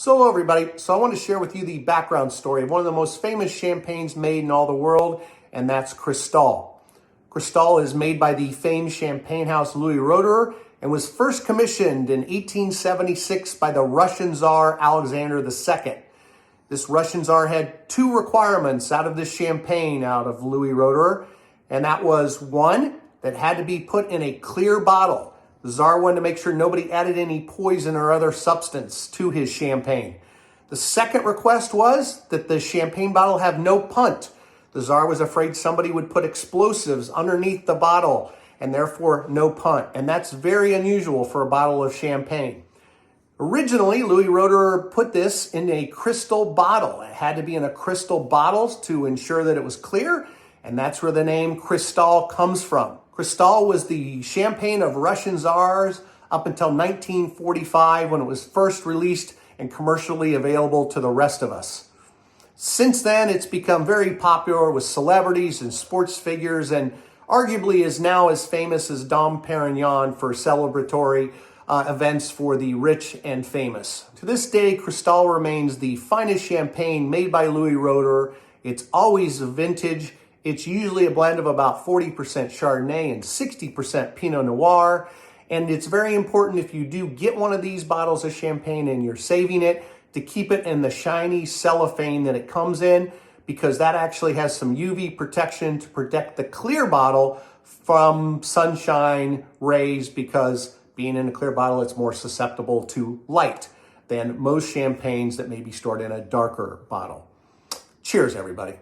So hello everybody. So I want to share with you the background story of one of the most famous champagnes made in all the world, and that's Cristal. Cristal is made by the famed champagne house Louis Roederer and was first commissioned in 1876 by the Russian Tsar Alexander II. This Russian Tsar had two requirements out of this champagne out of Louis Roederer, and that was one, that had to be put in a clear bottle. The Tsar wanted to make sure nobody added any poison or other substance to his champagne. The second request was that the champagne bottle have no punt. The Tsar was afraid somebody would put explosives underneath the bottle and therefore no punt. And that's very unusual for a bottle of champagne. Originally, Louis Roederer put this in a crystal bottle. It had to be in a crystal bottle to ensure that it was clear, and that's where the name Cristal comes from. Cristal was the champagne of Russian Tsars up until 1945 when it was first released and commercially available to the rest of us. Since then, it's become very popular with celebrities and sports figures and arguably is now as famous as Dom Perignon for celebratory events for the rich and famous. To this day, Cristal remains the finest champagne made by Louis Roederer. It's always vintage. It's usually a blend of about 40% Chardonnay and 60% Pinot Noir. And it's very important if you do get one of these bottles of champagne and you're saving it to keep it in the shiny cellophane that it comes in, because that actually has some UV protection to protect the clear bottle from sunshine rays, because being in a clear bottle, it's more susceptible to light than most champagnes that may be stored in a darker bottle. Cheers, everybody.